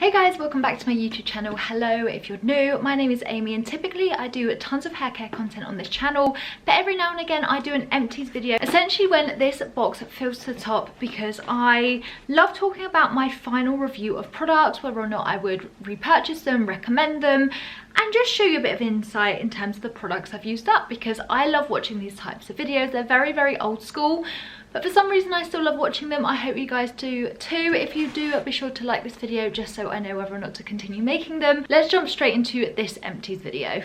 Hey guys, welcome back to my YouTube channel. Hello if you're new, my name is Amy and typically I do tons of hair care content on this channel, but every now and again I do an empties video, essentially when this box fills to the top, because I love talking about my final review of products, whether or not I would repurchase them, recommend them, and just show you a bit of insight in terms of the products I've used up, because I love watching these types of videos. They're very old school, but for some reason I still love watching them. I hope you guys do too. If you do, be sure to like this video just so I know whether or not to continue making them. Let's jump straight into this empties video.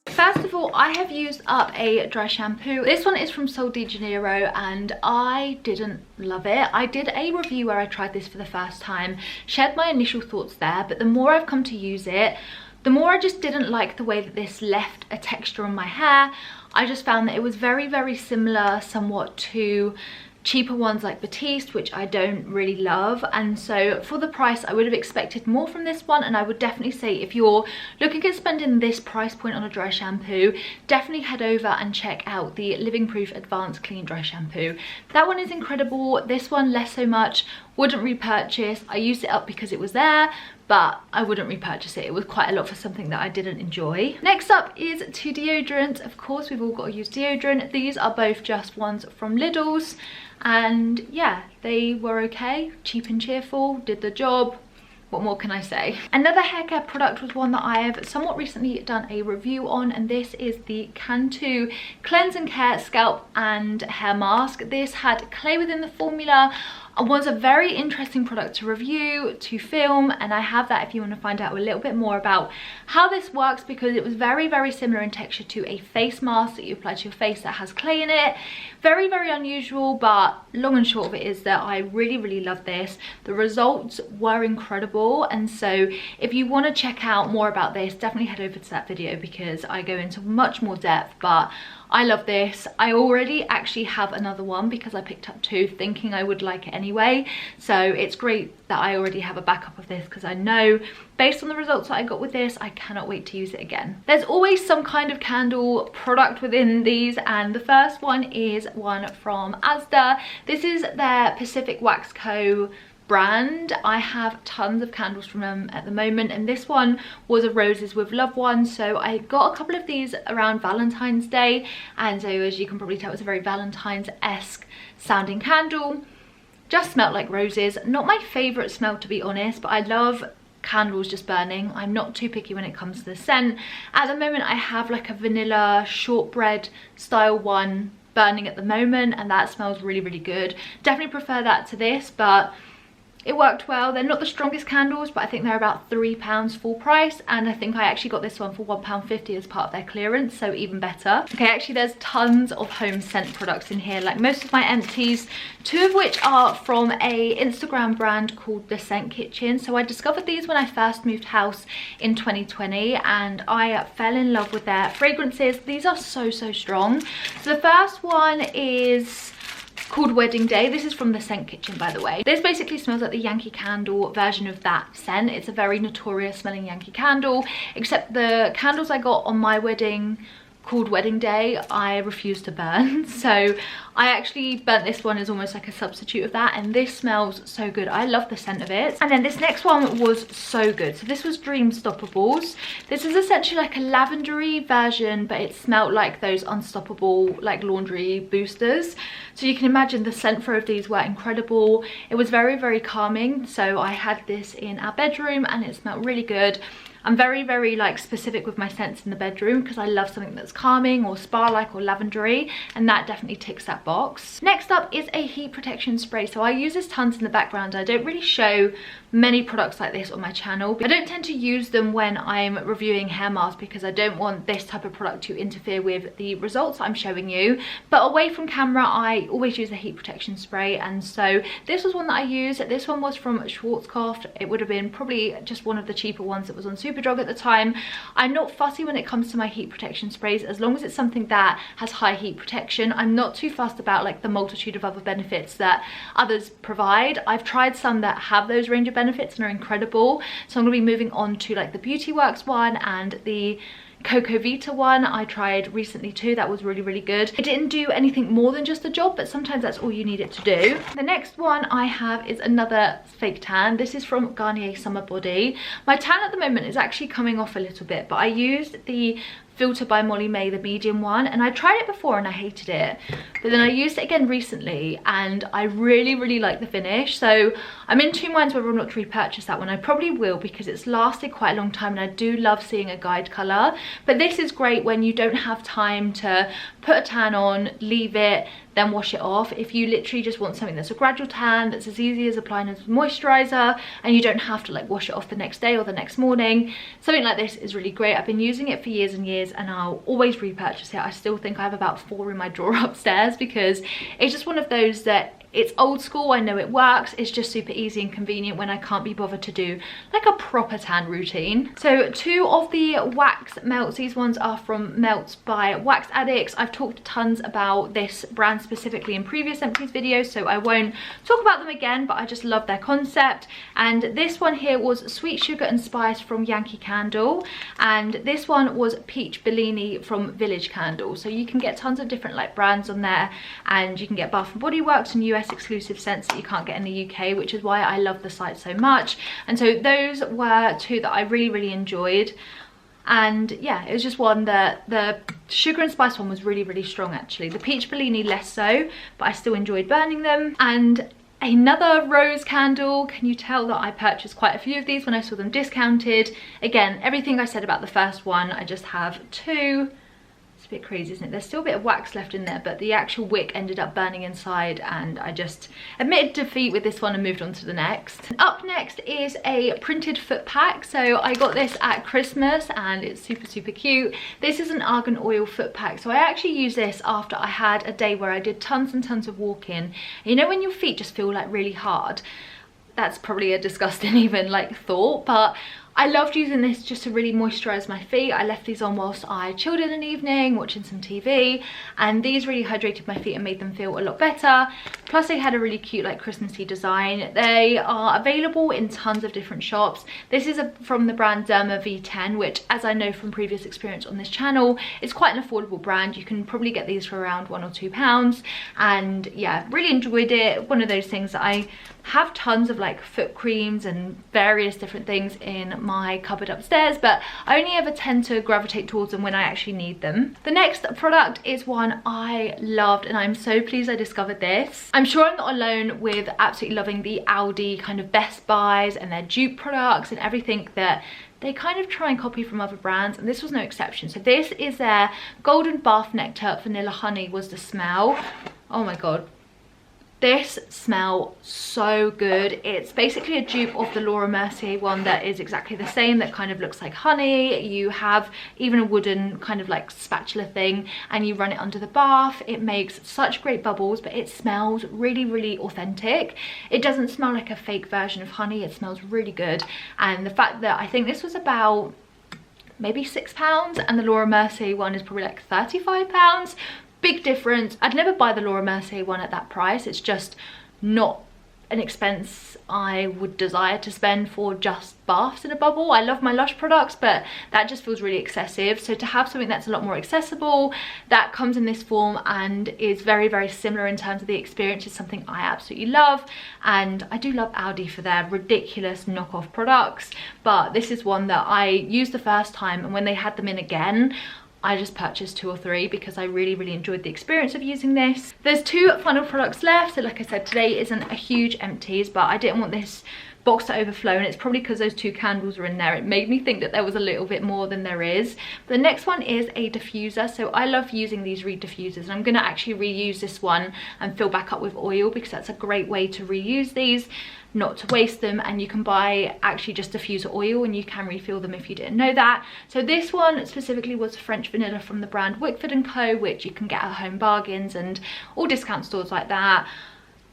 First of all, I have used up a dry shampoo. This one is from Sol de Janeiro and I didn't love it. I did a review where I tried this for the first time, shared my initial thoughts there, but the more I've come to use it, the more I just didn't like the way that this left a texture on my hair. I just found that it was very similar somewhat to cheaper ones like Batiste, which I don't really love, and so for the price I would have expected more from this one. And I would definitely say if you're looking at spending this price point on a dry shampoo, definitely head over and check out the Living Proof Advanced Clean Dry Shampoo. That one is incredible. This one less so much. Wouldn't repurchase. I used it up because it was there, but I wouldn't repurchase it. It was quite a lot for something that I didn't enjoy. Next up is two deodorants. Of course, we've all got to use deodorant. These are both just ones from Lidl's, and yeah, they were okay, cheap and cheerful, did the job. What more can I say? Another hair care product was one that I have somewhat recently done a review on, and this is the Cantu Cleanse and Care Scalp and Hair Mask. This had clay within the formula and was a very interesting product to review, to film, and I have that if you want to find out a little bit more about how this works, because it was very similar in texture to a face mask that you apply to your face that has clay in it. Very unusual, but long and short of it is that I really love this. The results were incredible, and so if you want to check out more about this, definitely head over to that video because I go into much more depth. But I love this. I already actually have another one because I picked up two thinking I would like it anyway. So it's great that I already have a backup of this, because I know based on the results that I got with this, I cannot wait to use it again. There's always some kind of candle product within these, and the first one is one from Asda. This is their Pacific Wax Co brand. I have tons of candles from them at the moment, and this one was a Roses with Love one, so I got a couple of these around Valentine's Day, and so as you can probably tell, it's a very Valentine's-esque sounding candle. Just smelled like roses. Not my favorite smell, to be honest, but I love candles just burning. I'm not too picky when it comes to the scent. At the moment I have like a vanilla shortbread style one burning at the moment, and that smells really good. Definitely prefer that to this, but it worked well. They're not the strongest candles, but I think they're about £3 full price, and I think I actually got this one for £1.50 as part of their clearance, so even better. Okay, actually there's tons of home scent products in here, like most of my empties, two of which are from a Instagram brand called The Scent Kitchen. So I discovered these when I first moved house in 2020, and I fell in love with their fragrances. These are so strong. So the first one is called Wedding Day. This is from The Scent Kitchen, by the way. This basically smells like the Yankee Candle version of that scent. It's a very notorious smelling Yankee Candle, except the candles I got on my wedding called Wedding Day, I refused to burn, so I actually burnt this one as almost like a substitute of that, and this smells so good. I love the scent of it. And then this next one was so good. So this was Dream Stoppables. This is essentially like a lavendery version, but it smelled like those unstoppable like laundry boosters. So you can imagine the scent for of these were incredible. It was very calming, so I had this in our bedroom and it smelled really good. I'm very like specific with my scents in the bedroom because I love something that's calming or spa-like or lavendery, and that definitely ticks that box. Next up is a heat protection spray. So I use this tons in the background. I don't really show many products like this on my channel. I don't tend to use them when I'm reviewing hair masks because I don't want this type of product to interfere with the results I'm showing you. But away from camera, I always use a heat protection spray, and so this was one that I used. This one was from Schwarzkopf. It would have been probably just one of the cheaper ones that was on Superdrug at the time. I'm not fussy when it comes to my heat protection sprays, as long as it's something that has high heat protection. I'm not too fussed about like the multitude of other benefits that others provide. I've tried some that have those range of benefits benefits and are incredible. So I'm going to be moving on to like the Beauty Works one and the Coco Vita one I tried recently too. That was really, really good. It didn't do anything more than just the job, but sometimes that's all you need it to do. The next one I have is another fake tan. This is from Garnier Summer Body. My tan at the moment is actually coming off a little bit, but I used the Filter by Molly May, the medium one, and I tried it before and I hated it, but then I used it again recently and I really, really like the finish. So I'm in two minds whether or not to repurchase that one. I probably will because it's lasted quite a long time and I do love seeing a guide colour. But this is great when you don't have time to put a tan on, leave it, then wash it off. If you literally just want something that's a gradual tan, that's as easy as applying as moisturiser, and you don't have to like wash it off the next day or the next morning, something like this is really great. I've been using it for years and years and I'll always repurchase it. I still think I have about 4 in my drawer upstairs because it's just one of those that it's old school. I know it works. It's just super easy and convenient when I can't be bothered to do like a proper tan routine. So 2 of the wax melts, these ones are from Melts by Wax Addicts. I've talked tons about this brand specifically in previous Empties videos, so I won't talk about them again, but I just love their concept. And this one here was Sweet Sugar and Spice from Yankee Candle, and this one was Peach Bellini from Village Candle. So you can get tons of different like brands on there, and you can get Bath & Body Works and US exclusive scents that you can't get in the UK, which is why I love the site so much. And so those were 2 that I really, really enjoyed. And yeah, it was just one that the Sugar and Spice one was really, really strong actually. The Peach Bellini less so, but I still enjoyed burning them. And another rose candle. Can you tell that I purchased quite a few of these when I saw them discounted? Again, everything I said about the first one, I just have 2. It's a bit crazy, isn't it? There's still a bit of wax left in there, but the actual wick ended up burning inside, and I just admitted defeat with this one and moved on to the next. Up next is a printed foot pack. So I got this at Christmas and it's super, super cute. This is an argan oil foot pack. So I actually used this after I had a day where I did tons and tons of walking. You know when your feet just feel like really hard? That's probably a disgusting even like thought, but I loved using this just to really moisturise my feet. I left these on whilst I chilled in an evening, watching some TV, and these really hydrated my feet and made them feel a lot better. Plus they had a really cute like Christmassy design. They are available in tons of different shops. This is from the brand Derma V10, which, as I know from previous experience on this channel, is quite an affordable brand. You can probably get these for around £1 or £2, and yeah, really enjoyed it. One of those things that I have tons of like foot creams and various different things in my cupboard upstairs, but I only ever tend to gravitate towards them when I actually need them. The next product is one I loved, and I'm so pleased I discovered this. I'm sure I'm not alone with absolutely loving the Aldi kind of Best Buys and their dupe products and everything that they kind of try and copy from other brands, and this was no exception. So this is their Golden Bath Nectar Vanilla Honey was the smell. Oh my god. This smells so good. It's basically a dupe of the Laura Mercier one that is exactly the same, that kind of looks like honey. You have even a wooden kind of like spatula thing and you run it under the bath. It makes such great bubbles, but it smells really, really authentic. It doesn't smell like a fake version of honey. It smells really good. And the fact that I think this was about maybe £6 and the Laura Mercier one is probably like £35. Big difference. I'd never buy the Laura Mercier one at that price. It's just not an expense I would desire to spend for just baths in a bubble. I love my Lush products, but that just feels really excessive. So to have something that's a lot more accessible, that comes in this form and is very, very similar in terms of the experience, is something I absolutely love. And I do love Aldi for their ridiculous knockoff products, but this is one that I used the first time, and when they had them in again, I just purchased 2 or 3 because I really, really enjoyed the experience of using this. There's 2 final products left. So like I said, today isn't a huge Empties, but I didn't want this box to overflow, and it's probably because those 2 candles are in there. It made me think that there was a little bit more than there is. The next one is a diffuser. So I love using these Reed diffusers, and I'm going to actually reuse this one and fill back up with oil because that's a great way to reuse these, not to waste them. And you can buy actually just diffuser oil and you can refill them if you didn't know that. So this one specifically was French vanilla from the brand Wickford & Co, which you can get at Home Bargains and all discount stores like that.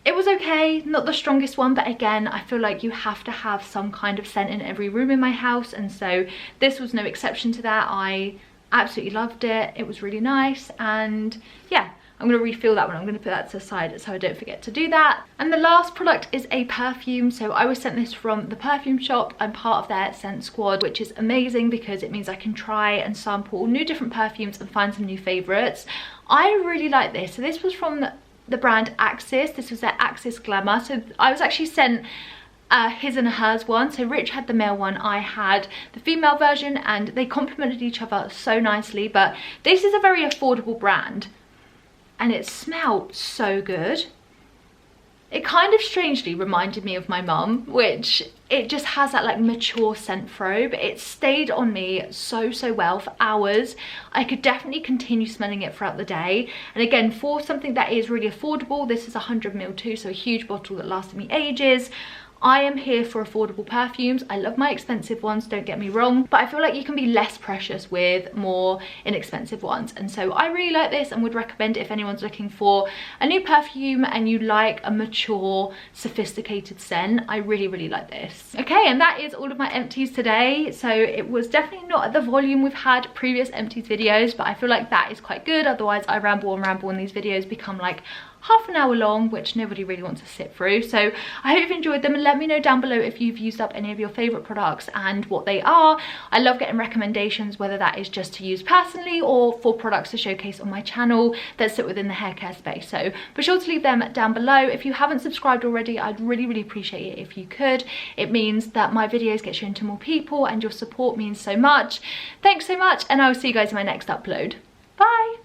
It was okay, not the strongest one, but again, I feel like you have to have some kind of scent in every room in my house, and so this was no exception to that. I absolutely loved it. It was really nice, and yeah, I'm going to refill that one. I'm going to put that to the side so I don't forget to do that. And the last product is a perfume. So I was sent this from the perfume shop. I'm part of their scent squad, which is amazing because it means I can try and sample new different perfumes and find some new favorites. I really like this. So this was from the brand Axis. This was their Axis Glamour. So I was actually sent his and hers one. So Rich had the male one, I had the female version, and they complemented each other so nicely. But this is a very affordable brand and it smelled so good. It kind of strangely reminded me of my mum, which it just has that like mature scent throw, but it stayed on me so well for hours. I could definitely continue smelling it throughout the day. And again, for something that is really affordable, this is 100ml too, so a huge bottle that lasted me ages. I am here for affordable perfumes. I love my expensive ones, don't get me wrong, but I feel like you can be less precious with more inexpensive ones. And so I really like this and would recommend it if anyone's looking for a new perfume and you like a mature, sophisticated scent. I really like this. Okay, and that is all of my empties today. So it was definitely not at the volume we've had previous empties videos, but I feel like that is quite good. Otherwise I ramble and these videos become like half an hour long, which nobody really wants to sit through. So I hope you've enjoyed them, and let me know down below if you've used up any of your favorite products and what they are. I love getting recommendations, whether that is just to use personally or for products to showcase on my channel that sit within the hair care space. So be sure to leave them down below. If you haven't subscribed already, I'd really appreciate it if you could. It means that my videos get shown to more people and your support means so much. Thanks so much, and I will see you guys in my next upload. Bye.